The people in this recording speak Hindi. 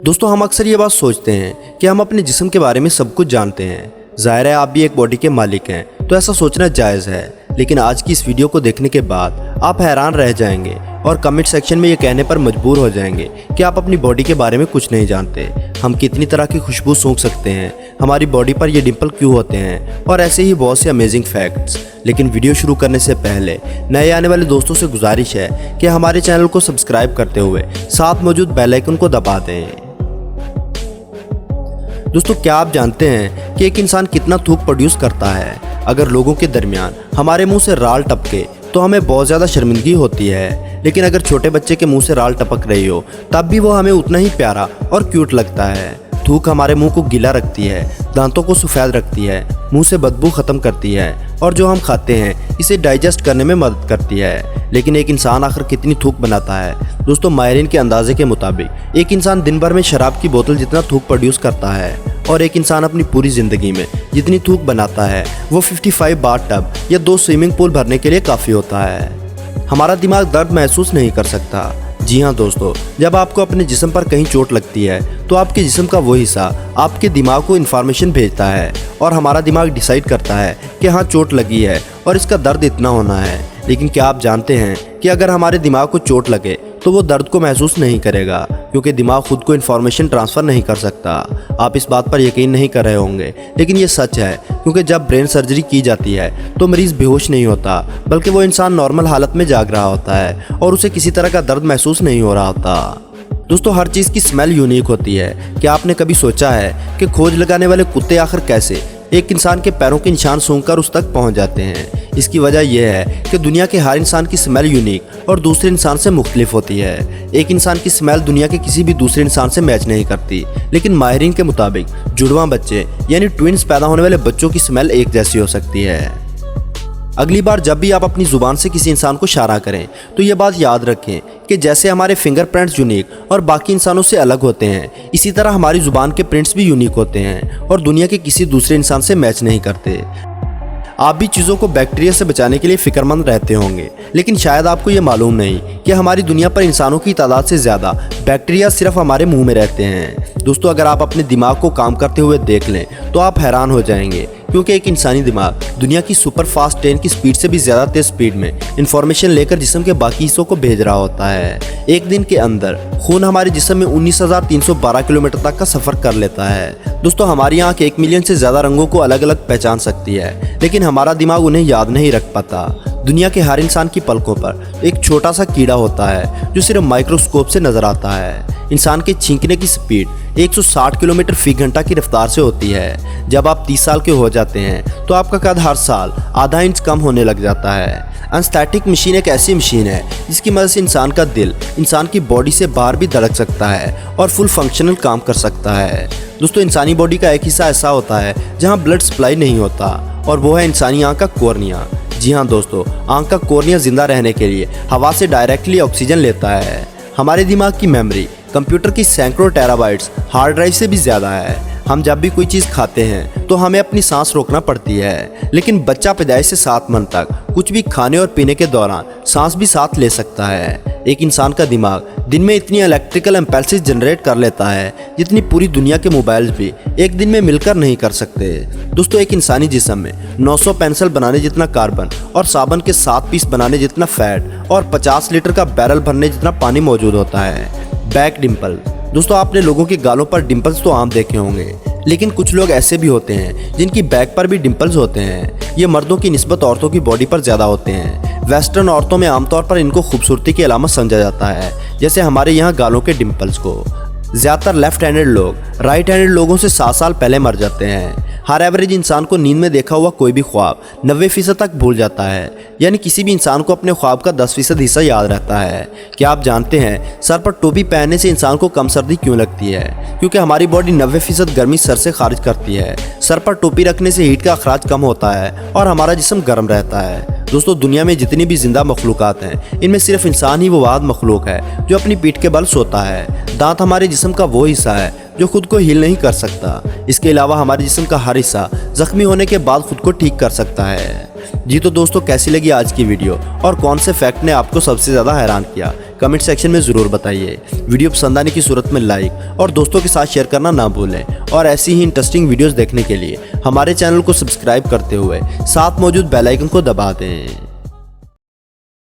दोस्तों हम अक्सर ये बात सोचते हैं कि हम अपने जिस्म के बारे में सब कुछ जानते हैं। जाहिर है आप भी एक बॉडी के मालिक हैं, तो ऐसा सोचना जायज़ है। लेकिन आज की इस वीडियो को देखने के बाद आप हैरान रह जाएंगे और कमेंट सेक्शन में ये कहने पर मजबूर हो जाएंगे कि आप अपनी बॉडी के बारे में कुछ नहीं जानते। हम कितनी तरह की खुशबू सूंघ सकते हैं, हमारी बॉडी पर ये डिंपल क्यों होते हैं और ऐसे ही बहुत से अमेजिंग फैक्ट्स। लेकिन वीडियो शुरू करने से पहले नए आने वाले दोस्तों से गुजारिश है कि हमारे चैनल को सब्सक्राइब करते हुए साथ मौजूद बेल आइकन को दबा दें। दोस्तों क्या आप जानते हैं कि एक इंसान कितना थूक प्रोड्यूस करता है? अगर लोगों के दरमियान हमारे मुंह से राल टपके तो हमें बहुत ज़्यादा शर्मिंदगी होती है, लेकिन अगर छोटे बच्चे के मुंह से राल टपक रही हो तब भी वो हमें उतना ही प्यारा और क्यूट लगता है। थूक हमारे मुंह को गीला रखती है, दांतों को सफ़ेद रखती है, मुंह से बदबू ख़त्म करती है और जो हम खाते हैं इसे डाइजेस्ट करने में मदद करती है। लेकिन एक इंसान आखिर कितनी थूक बनाता है? दोस्तों माहिरीन के अंदाजे के मुताबिक एक इंसान दिन भर में शराब की बोतल जितना थूक प्रोड्यूस करता है और एक इंसान अपनी पूरी ज़िंदगी में जितनी थूक बनाता है वो 55 बाथ टब या 2 स्विमिंग पूल भरने के लिए काफ़ी होता है। हमारा दिमाग दर्द महसूस नहीं कर सकता। जी हाँ दोस्तों, जब आपको अपने जिस्म पर कहीं चोट लगती है तो आपके जिस्म का वो हिस्सा आपके दिमाग को इन्फॉर्मेशन भेजता है और हमारा दिमाग डिसाइड करता है कि हाँ चोट लगी है और इसका दर्द इतना होना है। लेकिन क्या आप जानते हैं कि अगर हमारे दिमाग को चोट लगे तो वो दर्द को महसूस नहीं करेगा, क्योंकि दिमाग खुद को इन्फॉर्मेशन ट्रांसफ़र नहीं कर सकता। आप इस बात पर यकीन नहीं कर रहे होंगे, लेकिन ये सच है, क्योंकि जब ब्रेन सर्जरी की जाती है तो मरीज़ बेहोश नहीं होता, बल्कि वो इंसान नॉर्मल हालत में जाग रहा होता है और उसे किसी तरह का दर्द महसूस नहीं हो रहा होता। दोस्तों हर चीज़ की स्मेल यूनिक होती है। क्या आपने कभी सोचा है कि खोज लगाने वाले कुत्ते आखिर कैसे एक इंसान के पैरों के निशान सूंघकर उस तक पहुंच जाते हैं? इसकी वजह यह है कि दुनिया के हर इंसान की स्मेल यूनिक और दूसरे इंसान से मुख्तलिफ होती है। एक इंसान की स्मेल दुनिया के किसी भी दूसरे इंसान से मैच नहीं करती, लेकिन माहिरीन के मुताबिक जुड़वां बच्चे यानी ट्विंस पैदा होने वाले बच्चों की स्मेल एक जैसी हो सकती है। अगली बार जब भी आप अपनी ज़ुबान से किसी इंसान को इशारा करें तो ये बात याद रखें कि जैसे हमारे फिंगरप्रिंट्स यूनिक और बाकी इंसानों से अलग होते हैं, इसी तरह हमारी ज़ुबान के प्रिंट्स भी यूनिक होते हैं और दुनिया के किसी दूसरे इंसान से मैच नहीं करते। आप भी चीज़ों को बैक्टीरिया से बचाने के लिए फ़िक्रमंद रहते होंगे, लेकिन शायद आपको ये मालूम नहीं कि हमारी दुनिया पर इंसानों की तादाद से ज़्यादा बैक्टीरिया सिर्फ हमारे मुंह में रहते हैं। दोस्तों अगर आप अपने दिमाग को काम करते हुए देख लें तो आप हैरान हो जाएंगे, क्योंकि एक इंसानी दिमाग दुनिया की सुपर फास्ट ट्रेन की स्पीड से भी ज़्यादा तेज़ स्पीड में इंफॉर्मेशन लेकर जिस्म के बाकी हिस्सों को भेज रहा होता है। एक दिन के अंदर खून हमारे जिस्म में 19,312 किलोमीटर तक का सफ़र कर लेता है। दोस्तों हमारी आँख 1 मिलियन से ज़्यादा रंगों को अलग अलग पहचान सकती है, लेकिन हमारा दिमाग उन्हें याद नहीं रख पाता। दुनिया के हर इंसान की पलकों पर एक छोटा सा कीड़ा होता है जो सिर्फ माइक्रोस्कोप से नज़र आता है। इंसान के छींकने की स्पीड 160 किलोमीटर फी घंटा की रफ्तार से होती है। जब आप 30 साल के हो जाते हैं तो आपका कद हर साल आधा इंच कम होने लग जाता है। अनस्टैटिक मशीन एक ऐसी मशीन है जिसकी मदद से इंसान का दिल इंसान की बॉडी से बाहर भी धड़क सकता है और फुल फंक्शनल काम कर सकता है। दोस्तों इंसानी बॉडी का एक हिस्सा ऐसा होता है जहां ब्लड सप्लाई नहीं होता, और वो है इंसानी आँख का कॉर्निया। जी हाँ दोस्तों, आँख का कॉर्निया जिंदा रहने के लिए हवा से डायरेक्टली ऑक्सीजन लेता है। हमारे दिमाग की मेमोरी कंप्यूटर की सैकड़ों टेराबाइट्स हार्ड ड्राइव से भी ज़्यादा है। हम जब भी कोई चीज़ खाते हैं तो हमें अपनी सांस रोकना पड़ती है, लेकिन बच्चा पैदाइश से 7 मंथ तक कुछ भी खाने और पीने के दौरान सांस भी साथ ले सकता है। एक इंसान का दिमाग दिन में इतनी इलेक्ट्रिकल इम्पल्सेस जनरेट कर लेता है जितनी पूरी दुनिया के मोबाइल्स भी एक दिन में मिलकर नहीं कर सकते। दोस्तों एक इंसानी जिस्म में 900 पेंसिल बनाने जितना कार्बन और साबुन के 7 पीस बनाने जितना फैट और 50 लीटर का बैरल भरने जितना पानी मौजूद होता है। बैक डिंपल। दोस्तों आपने लोगों के गालों पर डिंपल्स तो आम देखे होंगे, लेकिन कुछ लोग ऐसे भी होते हैं जिनकी बैक पर भी डिंपल्स होते हैं। ये मर्दों की निस्बत औरतों की बॉडी पर ज़्यादा होते हैं। वेस्टर्न औरतों में आमतौर पर इनको खूबसूरती की अलामत समझा जाता है, जैसे हमारे यहाँ गालों के डिंपल्स को। ज़्यादातर लेफ्ट हैंडेड लोग राइट हैंडेड लोगों से 7 साल पहले मर जाते हैं। हर एवरेज इंसान को नींद में देखा हुआ कोई भी ख्वाब 90% तक भूल जाता है, यानी किसी भी इंसान को अपने ख्वाब का 10% हिस्सा याद रहता है। क्या आप जानते हैं सर पर टोपी पहनने से इंसान को कम सर्दी क्यों लगती है? क्योंकि हमारी बॉडी 90% गर्मी सर से खारिज करती है। सर पर टोपी रखने से हीट का अखराज कम होता है और हमारा जिस्म गर्म रहता है। दोस्तों दुनिया में जितनी भी जिंदा मखलूक़ात हैं, इनमें सिर्फ इंसान ही वो वाहिद मखलूक है जो अपनी पीठ के बल सोता है। दांत हमारे जिस्म का वो हिस्सा है जो खुद को हील नहीं कर सकता। इसके अलावा हमारे जिस्म का हर हिस्सा जख्मी होने के बाद खुद को ठीक कर सकता है। जी तो दोस्तों कैसी लगी आज की वीडियो और कौन से फैक्ट ने आपको सबसे ज़्यादा हैरान किया? कमेंट सेक्शन में ज़रूर बताइए। वीडियो पसंद आने की सूरत में लाइक और दोस्तों के साथ शेयर करना ना भूलें और ऐसी ही इंटरेस्टिंग वीडियोस देखने के लिए हमारे चैनल को सब्सक्राइब करते हुए साथ मौजूद बेल आइकन को दबा दें।